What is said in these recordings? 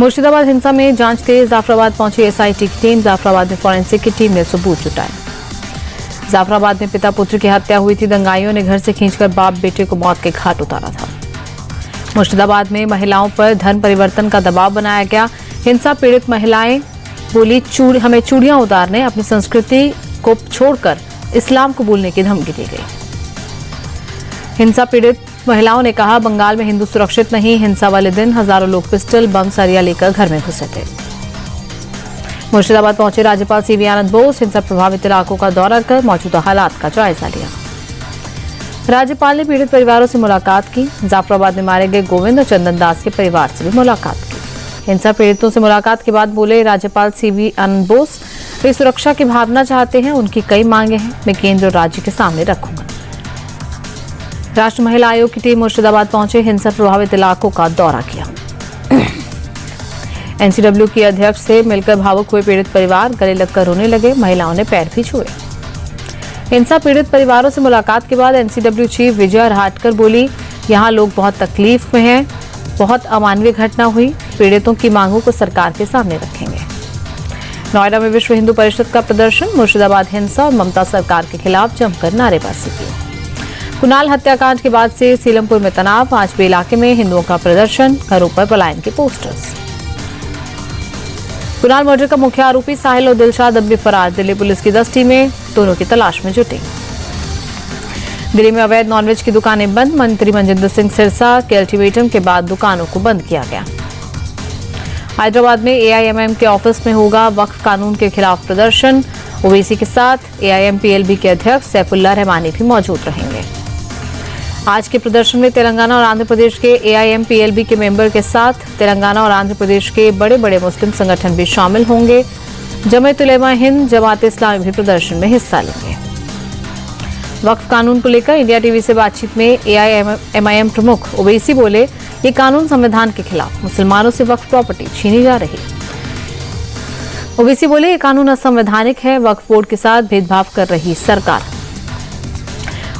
मुर्शिदाबाद हिंसा में जांच तेज, जाफराबाद पहुंची एसआईटी की टीम। जाफराबाद में फॉरेंसिक की टीम ने सबूत जुटाए। जाफराबाद में पिता पुत्र की हत्या हुई थी। दंगाइयों ने घर से खींचकर बाप बेटे को मौत के घाट उतारा था। मुर्शिदाबाद में महिलाओं पर धर्म परिवर्तन का दबाव बनाया गया। हिंसा पीड़ित महिलाएं बोली, हमें चूड़ियां उतारने, अपनी संस्कृति को छोड़कर इस्लाम कबूलने की धमकी दी गई। हिंसा पीड़ित महिलाओं ने कहा, बंगाल में हिंदू सुरक्षित नहीं। हिंसा वाले दिन हजारों लोग पिस्टल, बम, सरिया लेकर घर में घुसे थे। मुर्शिदाबाद पहुंचे राज्यपाल सीवी आनंद बोस। हिंसा प्रभावित इलाकों का दौरा कर मौजूदा हालात का जायजा लिया। राज्यपाल ने पीड़ित परिवारों से मुलाकात की। जाफराबाद में मारे गए गोविंद और चंदन दास के परिवार से भी मुलाकात की। हिंसा पीड़ितों से मुलाकात के बाद बोले राज्यपाल सीवी आनंद बोस, वे सुरक्षा की भावना चाहते हैं। उनकी कई मांगे हैं, मैं केंद्र और राज्य के सामने रखूंगा। राष्ट्रीय महिला आयोग की टीम मुर्शिदाबाद पहुंचे, हिंसा प्रभावित इलाकों का दौरा किया। एनसीडब्ल्यू की अध्यक्ष से मिलकर भावुक हुए पीड़ित परिवार, गले लगकर रोने लगे। महिलाओं ने पैर भी छुए। हिंसा पीड़ित परिवारों से मुलाकात के बाद एनसीडब्ल्यू चीफ विजया रहाटकर बोली, यहाँ लोग बहुत तकलीफ में हैं, बहुत अमानवीय घटना हुई। पीड़ितों की मांगों को सरकार के सामने रखेंगे। नोएडा में विश्व हिंदू परिषद का प्रदर्शन। मुर्शिदाबाद हिंसा और ममता सरकार के खिलाफ जमकर नारेबाजी की। कुणाल हत्याकांड के बाद से सीलमपुर में तनाव। आज भी इलाके में हिंदुओं का प्रदर्शन, घरों पर पलायन के पोस्टर्स। कुणाल मर्डर का मुख्य आरोपी साहिल और दिलशाद अब भी फरार। दिल्ली पुलिस की 10 टीमें दोनों की तलाश में जुटी। दिल्ली में अवैध नॉनवेज की दुकानें बंद। मंत्री मनजिंदर सिंह सिरसा के अल्टीमेटम के बाद दुकानों को बंद किया गया। हैदराबाद में एआईएमआईएम के ऑफिस में होगा वक्फ कानून के खिलाफ प्रदर्शन। ओवैसी के साथ एआईएम-पीएलबी के अध्यक्ष सैफुल्लाह रहमानी भी मौजूद रहेंगे। आज के प्रदर्शन में तेलंगाना और आंध्र प्रदेश के एआईएम-पीएलबी के मेंबर के साथ तेलंगाना और आंध्र प्रदेश के बड़े बड़े मुस्लिम संगठन भी शामिल होंगे। जमात उलेमा हिंद, जमात इस्लामी भी प्रदर्शन में हिस्सा लेंगे। वक्फ कानून को लेकर इंडिया टीवी से बातचीत में एआईएम-एमआईएम प्रमुख ओवैसी बोले, ये कानून संविधान के खिलाफ, मुसलमानों से वक्फ प्रॉपर्टी छीनी जा रही। ओवैसी बोले, ये कानून असंवैधानिक है, वक्फ बोर्ड के साथ भेदभाव कर रही सरकार।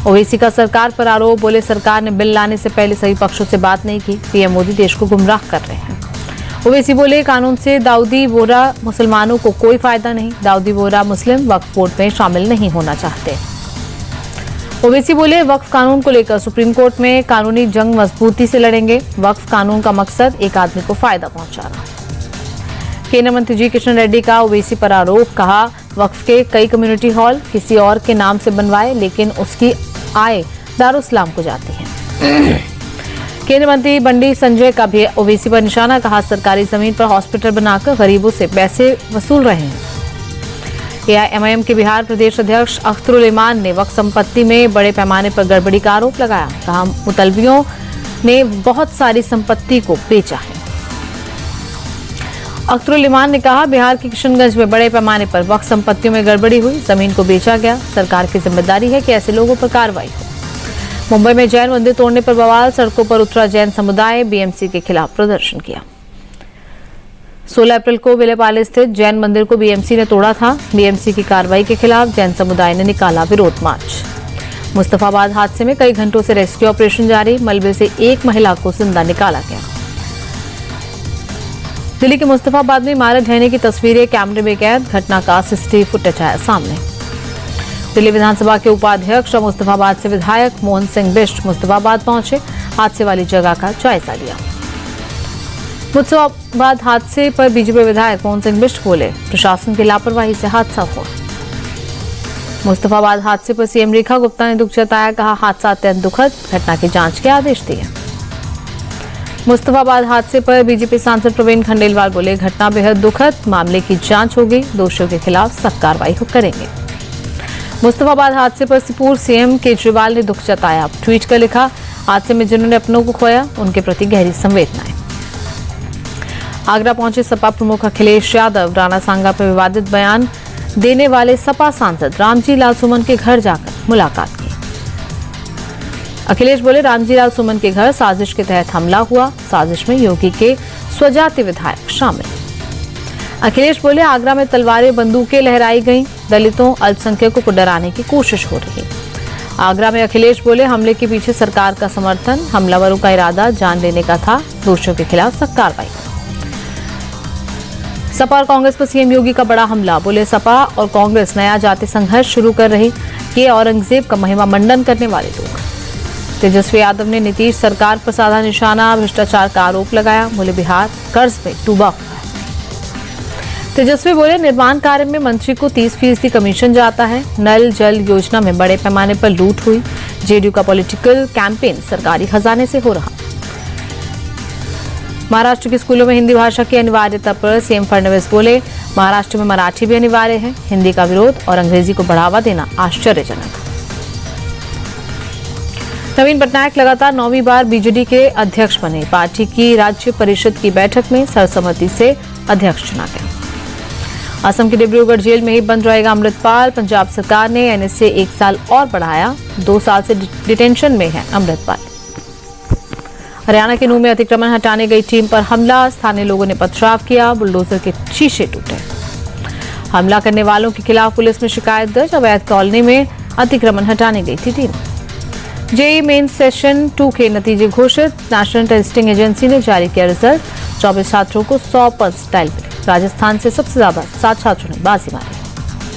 ओवैसी का सरकार पर आरोप। बोले, सरकार ने बिल लाने से पहले सभी पक्षों से बात नहीं की। पीएम मोदी देश को गुमराह कर रहे हैं। ओवैसी बोले, कानून से दाऊदी बोहरा मुसलमानों को कोई फायदा नहीं। दाऊदी बोहरा मुस्लिम वक्फ बोर्ड में शामिल नहीं होना चाहते। ओवैसी बोले, वक्फ कानून को लेकर सुप्रीम कोर्ट में कानूनी जंग मजबूती से लड़ेंगे। वक्फ कानून का मकसद एक आदमी को फायदा पहुंचाना। केंद्रीय मंत्री जी किशन रेड्डी का ओवैसी पर आरोप। कहा, वक्फ के कई कम्युनिटी हॉल किसी और के नाम से बनवाए, लेकिन उसकी आय दारुस्लाम को जाती है। केंद्रीय मंत्री बंडी संजय का भी ओवैसी पर निशाना। कहा, सरकारी जमीन पर हॉस्पिटल बनाकर गरीबों से पैसे वसूल रहे हैं। एआईएमआईएम के बिहार प्रदेश अध्यक्ष अख्तरुल इमान ने वक्फ संपत्ति में बड़े पैमाने पर गड़बड़ी का आरोप लगाया। कहा, मुतलबियों ने बहुत सारी संपत्ति को बेचा है। अख्तरुल इमान ने कहा, बिहार के किशनगंज में बड़े पैमाने पर वक्फ संपत्तियों में गड़बड़ी हुई, जमीन को बेचा गया। सरकार की जिम्मेदारी है कि ऐसे लोगों पर कार्रवाई हो। मुंबई में जैन मंदिर तोड़ने पर बवाल। सड़कों पर उतरा जैन समुदाय, बीएमसी के खिलाफ प्रदर्शन किया। 16 अप्रैल को विलेपाले स्थित जैन मंदिर को बीएमसी ने तोड़ा था। बीएमसी की कार्रवाई के खिलाफ जैन समुदाय ने निकाला विरोध मार्च। मुस्तफाबाद हादसे में कई घंटों से रेस्क्यू ऑपरेशन जारी। मलबे से एक महिला को जिंदा निकाला गया। दिल्ली के मुस्तफाबाद में इमारत ढहने की तस्वीरें कैमरे में कैद। घटना का सीसीटीवी फुटेज आया सामने। दिल्ली विधानसभा के उपाध्यक्ष और मुस्तफाबाद से विधायक मोहन सिंह बिष्ट मुस्तफाबाद पहुंचे, हादसे वाली जगह का जायजा लिया। मुस्तफाबाद हादसे पर बीजेपी विधायक मोहन सिंह बिष्ट बोले, प्रशासन की लापरवाही से हादसा हुआ। मुस्तफाबाद हादसे पर सीएम रेखा गुप्ता ने दुख जताया। कहा, हादसा अत्यंत दुखद, घटना की जांच के आदेश दिए। मुस्तफाबाद हादसे पर बीजेपी सांसद प्रवीण खंडेलवाल बोले, घटना बेहद दुखद, मामले की जांच होगी, दोषियों के खिलाफ सख्त कार्रवाई करेंगे। मुस्तफाबाद हादसे पर पूर्व सीएम केजरीवाल ने दुख जताया। ट्वीट कर लिखा, हादसे में जिन्होंने अपनों को खोया, उनके प्रति गहरी संवेदनाएं। आगरा पहुंचे सपा प्रमुख अखिलेश यादव। राणा सांगा पर विवादित बयान देने वाले सपा सांसद रामजी लाल सुमन के घर जाकर मुलाकात की। अखिलेश बोले, रामजी लाल सुमन के घर साजिश के तहत हमला हुआ। साजिश में योगी के स्वजाति विधायक शामिल। अखिलेश बोले, आगरा में तलवारें बंदूकें लहराई गईं। दलितों अल्पसंख्यकों को डराने की कोशिश हो रही। आगरा में अखिलेश बोले, हमले के पीछे सरकार का समर्थन, हमलावरों का इरादा जान लेने का था, दोषियों के खिलाफ सख्त कार्रवाई। सपा और कांग्रेस पर सीएम योगी का बड़ा हमला। बोले सपा और कांग्रेस नया जाति संघर्ष शुरू कर रही, ये औरंगजेब का महिमा मंडन करने वाले लोग। तेजस्वी यादव ने नीतीश सरकार पर साधा निशाना, भ्रष्टाचार का आरोप लगाया। बोले बिहार कर्ज में डूबा हुआ है। तेजस्वी बोले निर्माण कार्य में मंत्री को 30% कमीशन जाता है। नल जल योजना में बड़े पैमाने पर लूट हुई। जेडीयू का पॉलिटिकल कैंपेन सरकारी खजाने से हो रहा। महाराष्ट्र के स्कूलों में हिंदी भाषा की अनिवार्यता पर सीएम फडणवीस बोले महाराष्ट्र में मराठी भी अनिवार्य है। हिंदी का विरोध और अंग्रेजी को बढ़ावा देना आश्चर्यजनक। नवीन पटनायक लगातार 9वीं बार बीजेडी के अध्यक्ष बने। पार्टी की राज्य परिषद की बैठक में सर्वसम्मति से अध्यक्ष चुना गया। असम की डिब्रूगढ़ जेल में ही बंद रहेगा अमृतपाल। पंजाब सरकार ने एनएसए 1 साल और बढ़ाया। 2 साल से डिटेंशन में है अमृतपाल। हरियाणा के नूह में अतिक्रमण हटाने गई टीम पर हमला। स्थानीय लोगों ने पथराव किया। बुलडोजर के शीशे टूटे। हमला करने वालों के खिलाफ पुलिस में शिकायत दर्ज। अवैध कॉलोनी में अतिक्रमण हटाने गई थी टीम। जेईई मेन सेशन 2 के नतीजे घोषित। नेशनल टेस्टिंग एजेंसी ने जारी किया रिजल्ट। 24 छात्रों को 100 परसेंटाइल मिले। राजस्थान से सबसे ज्यादा 7 छात्रों ने बाजी मारी।